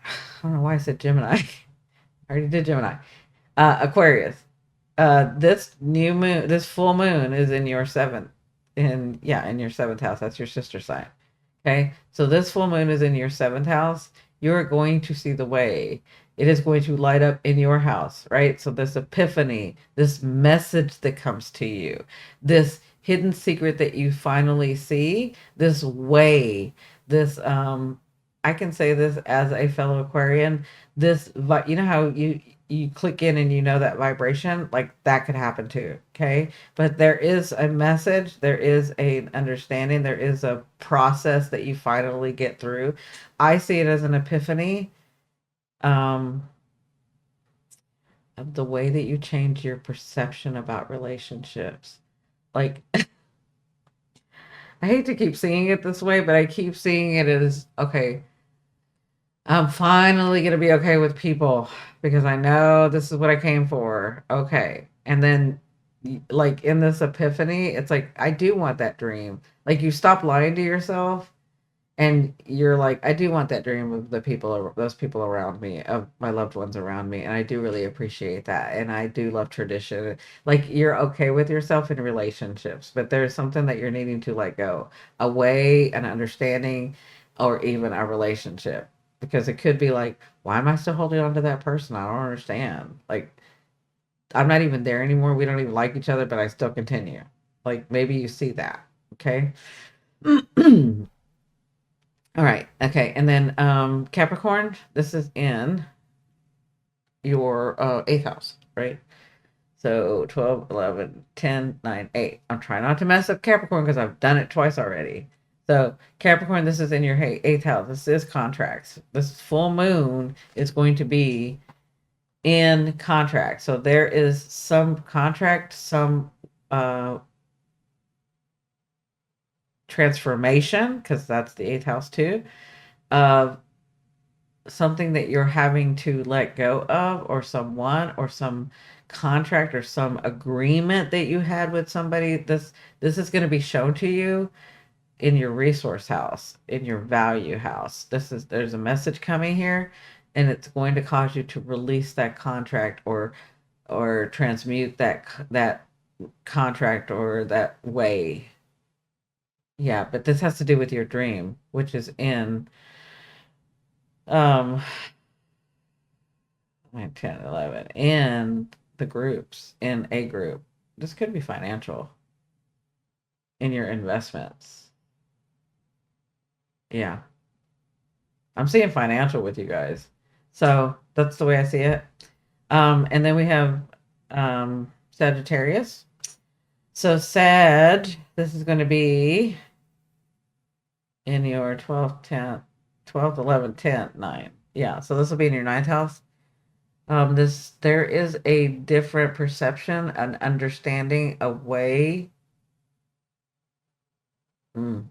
I don't know why I said Gemini. I already did Gemini. Aquarius. This new moon, this full moon is in your seventh. In your seventh house. That's your sister sign. Okay. So this full moon is in your seventh house. You're going to see the way. It is going to light up in your house, right? So this epiphany, this message that comes to you, this hidden secret that you finally see, this way, this I can say this as a fellow Aquarian, this you know how you click in and you know that vibration, like that could happen too. Okay. But there is a message, there is an understanding, there is a process that you finally get through. I see it as an epiphany, um, of the way that you change your perception about relationships. Like, I hate to keep seeing it this way, but I keep seeing it as okay, I'm finally going to be okay with people because I know this is what I came for. Okay. And then, like, in this epiphany, it's like, I do want that dream. Like, you stop lying to yourself and you're like, I do want that dream of the people, those people around me, of my loved ones around me. And I do really appreciate that. And I do love tradition. Like, you're okay with yourself in relationships, but there's something that you're needing to let go, a way, an understanding, or even a relationship. Because it could be like, why am I still holding on to that person? I don't understand. Like, I'm not even there anymore. We don't even like each other, but I still continue. Like, maybe you see that. Okay. All right. Okay. And then Capricorn, this is in your eighth house, right? So 12, 11, 10, 9, 8. I'm trying not to mess up Capricorn because I've done it twice already. So Capricorn, this is in your eighth house. This is contracts. This full moon is going to be in contract. So there is some contract, some transformation, because that's the eighth house too, of something that you're having to let go of, or someone, or some contract, or some agreement that you had with somebody. This is going to be shown to you in your resource house, in your value house. There's a message coming here, and it's going to cause you to release that contract, or transmute that contract, or that way. Yeah, but this has to do with your dream, which is in um 9, 10, 11, in the groups, in a group. This could be financial, in your investments. Yeah. I'm seeing financial with you guys. So that's the way I see it. And then we have Sagittarius. So Sag, this is going to be in your 12th, 10th, 12th, 11th, 10th, 9th. Yeah, so this will be in your ninth house. There is a different perception, an understanding, a way, mm,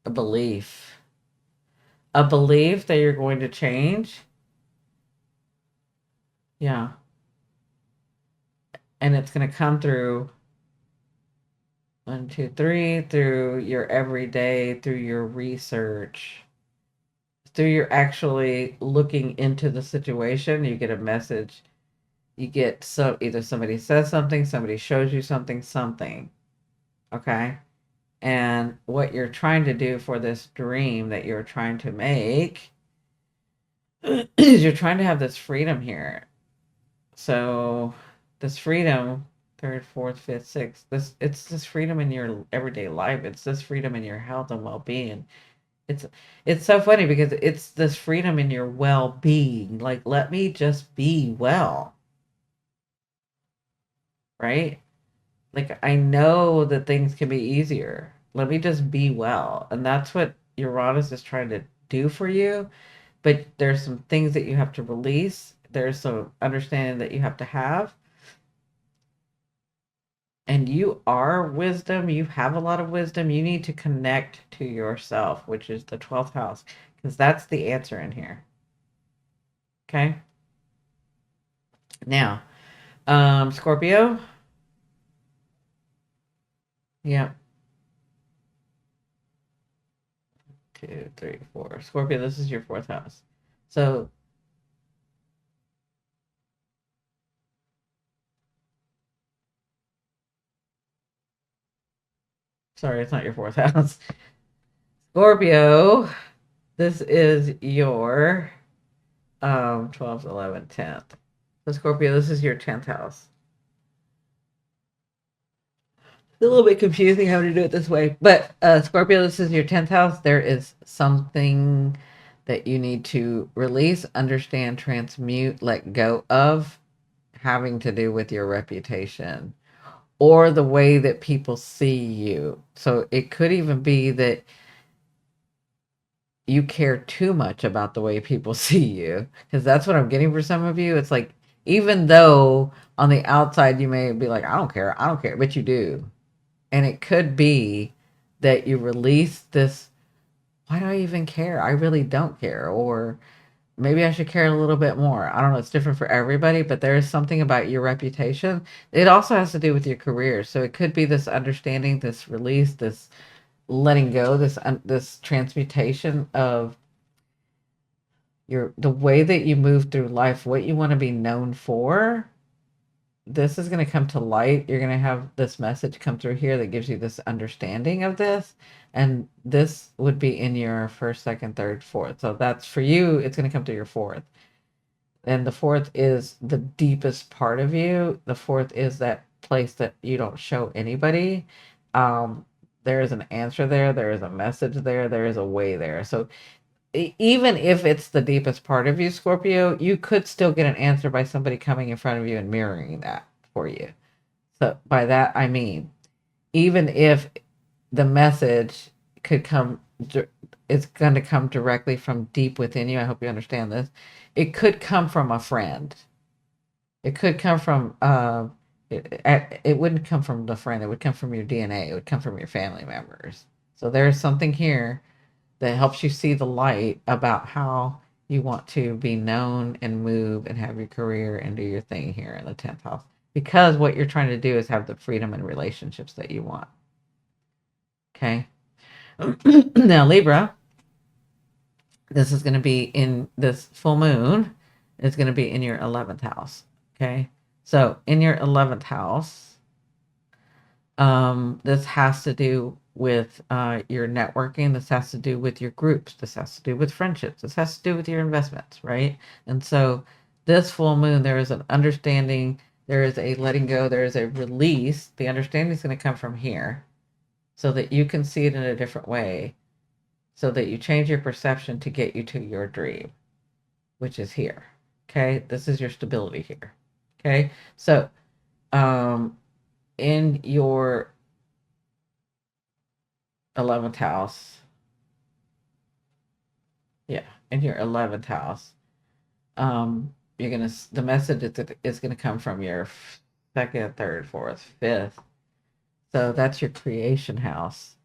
a belief, that you're going to change. Yeah, and it's going to come through one, two, three, through your everyday, through your research, through your actually looking into the situation. You get a message. You get either somebody says something, somebody shows you something. Okay. And what you're trying to do for this dream that you're trying to make is you're trying to have this freedom here. So this freedom, third, fourth, fifth, sixth, it's this freedom in your everyday life. It's this freedom in your health and well-being. It's it's so funny because it's this freedom in your well-being. Like, let me just be well, right? Like, I know that things can be easier. Let me just be well. And that's what Uranus is trying to do for you. But there's some things that you have to release. There's some understanding that you have to have. And you are wisdom. You have a lot of wisdom. You need to connect to yourself, which is the 12th house, because that's the answer in here. Okay. Now, Scorpio. Yep. Two, three, four. Scorpio, this is your fourth house. So, sorry, it's not your fourth house. Scorpio, this is your 12th, 11th, 10th. So Scorpio, this is your 10th house. It's a little bit confusing how to do it this way, but Scorpio, this is your 10th house. There is something that you need to release, understand, transmute, let go of, having to do with your reputation or the way that people see you. So it could even be that you care too much about the way people see you, because that's what I'm getting for some of you. It's like, even though on the outside you may be like, I don't care, but you do. And it could be that you release this, why do I even care? I really don't care. Or maybe I should care a little bit more. I don't know. It's different for everybody, but there is something about your reputation. It also has to do with your career. So it could be this understanding, this release, this letting go, this transmutation of the way that you move through life, what you want to be known for. This is going to come to light. You're going to have this message come through here that gives you this understanding of this. And this would be in your first, second, third, fourth. So that's for you, it's going to come to your fourth. And the fourth is the deepest part of you. The fourth is that place that you don't show anybody. Um, there is an answer there. There is a message there. There is a way there. So even if it's the deepest part of you, Scorpio, you could still get an answer by somebody coming in front of you and mirroring that for you. So by that, I mean, even if the message could come, it's going to come directly from deep within you. I hope you understand this. It could come from a friend. It could come from, it wouldn't come from the friend. It would come from your DNA. It would come from your family members. So there's something here that helps you see the light about how you want to be known and move and have your career and do your thing here in the 10th house. Because what you're trying to do is have the freedom and relationships that you want. Okay. Now, Libra, this is going to be in this full moon, it's going to be in your 11th house. Okay. So, in your 11th house, this has to do with your networking. This has to do with your groups. This has to do with friendships. This has to do with your investments, right? And so, this full moon, there is an understanding, there is a letting go, there is a release. The understanding is going to come from here so that you can see it in a different way, so that you change your perception to get you to your dream, which is here. Okay. This is your stability here. Okay. So, um, in your 11th house, yeah, in your 11th house, you're gonna the message is gonna come from your second, third, fourth, fifth. So that's your creation house.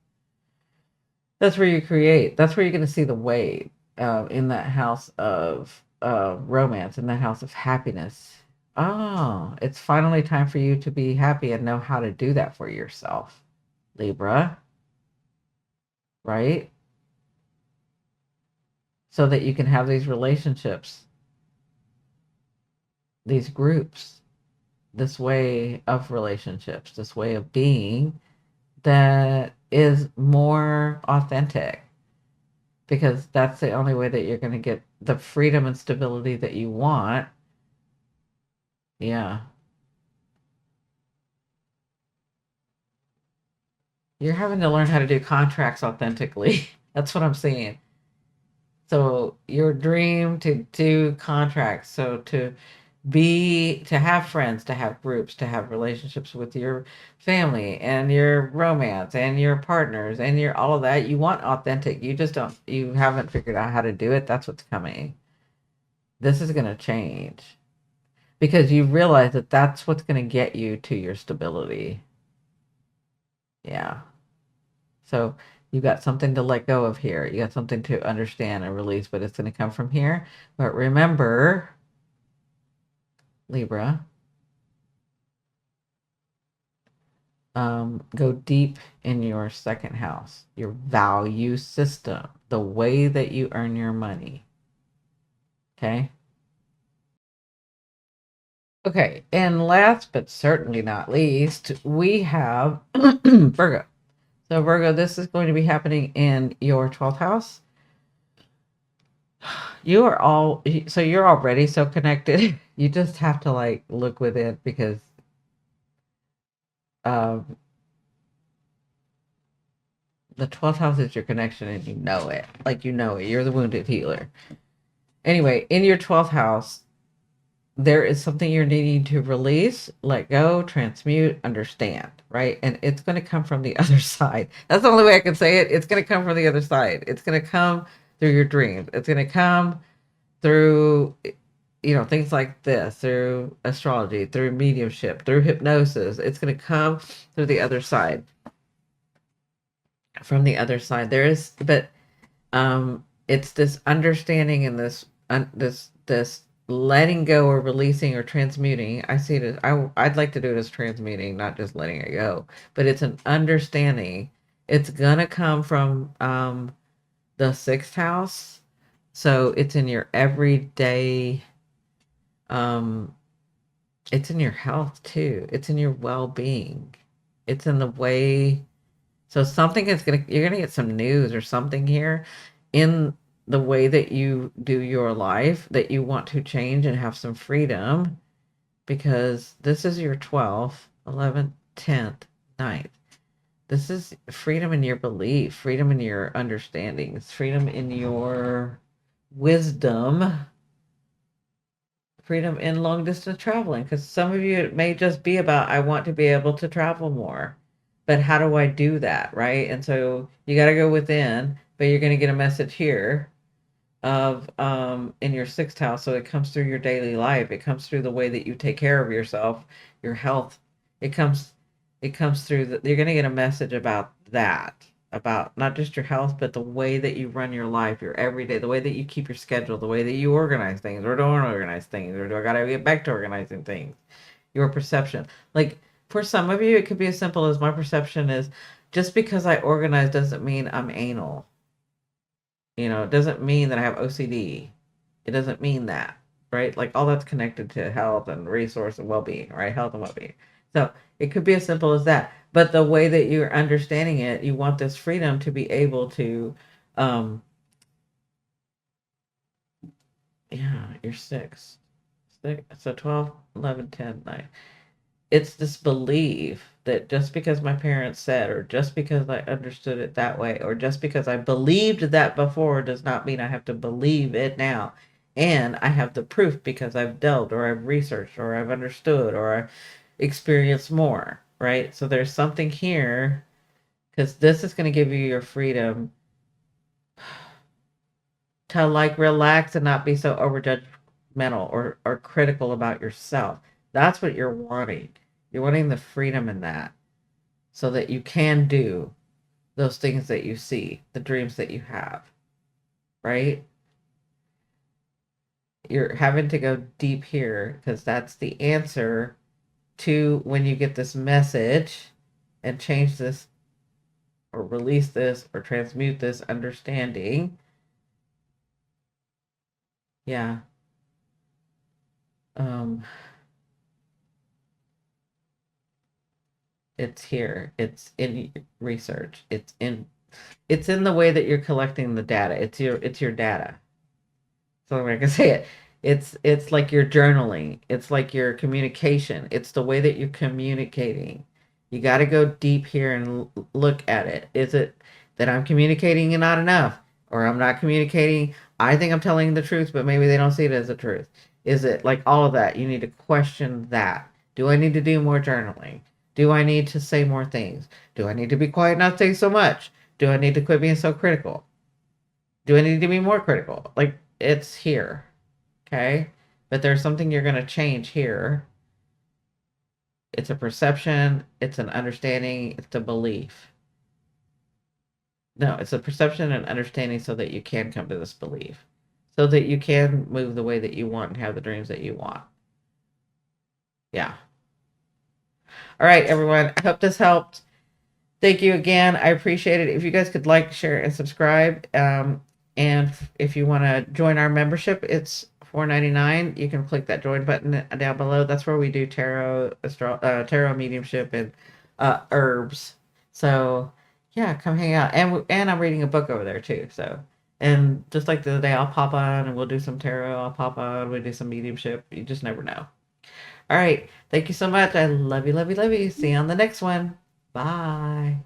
That's where you create. That's where you're gonna see the wave in that house of romance, in that house of happiness. Oh, it's finally time for you to be happy and know how to do that for yourself, Libra, right? So that you can have these relationships, these groups, this way of relationships, this way of being that is more authentic, because that's the only way that you're going to get the freedom and stability that you want. Yeah. You're having to learn how to do contracts authentically. That's what I'm seeing. So your dream to do contracts, so to have friends, to have groups, to have relationships with your family and your romance and your partners and your all of that. You want authentic. You just don't, you haven't figured out how to do it. That's what's coming. This is going to change because you realize that that's what's going to get you to your stability. Yeah. So you got something to let go of here. You got something to understand and release, but it's going to come from here. But remember, Libra, go deep in your second house, your value system, the way that you earn your money. Okay. Okay. And last but certainly not least, we have Virgo. So, Virgo, this is going to be happening in your 12th house. You are all, so you're already so connected. You just have to like look within because um, the 12th house is your connection and you know it. Like, you know it. You're the wounded healer. Anyway, in your 12th house, there is something you're needing to release, let go, transmute, understand, right? And it's going to come from the other side. That's the only way I can say it. It's going to come from the other side. It's going to come through your dreams. It's going to come through, things like this, through astrology, through mediumship, through hypnosis. It's going to come through the other side. From the other side, there is, but it's this understanding and this letting go or releasing or transmuting. I see it as I'd like to do it as transmuting, not just letting it go, but it's an understanding. It's gonna come from the sixth house, so it's in your everyday. Um, it's in your health too. It's in your well-being. It's in the way. So something is you're gonna get some news or something here in the way that you do your life that you want to change and have some freedom, because this is your 12th, 11th, 10th, 9th. This is freedom in your belief, freedom in your understandings, freedom in your wisdom, freedom in long distance traveling. Because some of you, it may just be about, I want to be able to travel more, but how do I do that? Right. And so you got to go within, but you're going to get a message here of in your sixth house. So it comes through your daily life. It comes through the way that you take care of yourself, your health. It comes through that you're going to get a message about that, about not just your health, but the way that you run your life, your everyday, the way that you keep your schedule, the way that you organize things or don't organize things, or do I got to get back to organizing things? Your perception. Like, for some of you, it could be as simple as, my perception is, just because I organize doesn't mean I'm anal. It doesn't mean that I have OCD. It doesn't mean that, right? Like, all that's connected to health and resource and well-being, right? Health and well-being. So it could be as simple as that. But the way that you're understanding it, you want this freedom to be able to, um, yeah, you're six. So 12, 11, 10, 9. It's this belief that just because my parents said, or just because I understood it that way, or just because I believed that before, does not mean I have to believe it now. And I have the proof because I've delved, or I've researched, or I've understood, or I've experienced more. right? So there's something here because this is going to give you your freedom to like relax and not be so over judgmental or critical about yourself. That's what you're wanting. You're wanting the freedom in that so that you can do those things that you see, the dreams that you have, right? You're having to go deep here because that's the answer to when you get this message and change this or release this or transmute this understanding. Yeah. Um, it's here. It's in research. It's in the way that you're collecting the data. It's your data. So I can say it. It's like your journaling. It's like your communication. It's the way that you're communicating. You got to go deep here and look at it. Is it that I'm communicating and not enough, or I'm not communicating? I think I'm telling the truth, but maybe they don't see it as the truth. Is it like all of that? You need to question that. Do I need to do more journaling? Do I need to say more things? Do I need to be quiet, not say so much? Do I need to quit being so critical? Do I need to be more critical? Like, it's here. Okay. But there's something you're going to change here. It's a perception, it's an understanding, it's a belief. No, it's a perception and understanding so that you can come to this belief, so that you can move the way that you want and have the dreams that you want. Yeah. All right, everyone. I hope this helped. Thank you again. I appreciate it. If you guys could like, share, and subscribe. And if you want to join our membership, it's $4.99. You can click that join button down below. That's where we do tarot mediumship, and herbs. So yeah, come hang out. And I'm reading a book over there too. So, and just like the other day, I'll pop on and we'll do some tarot. I'll pop on. We'll do some mediumship. You just never know. All right. Thank you so much. I love you, love you, love you. See you on the next one. Bye.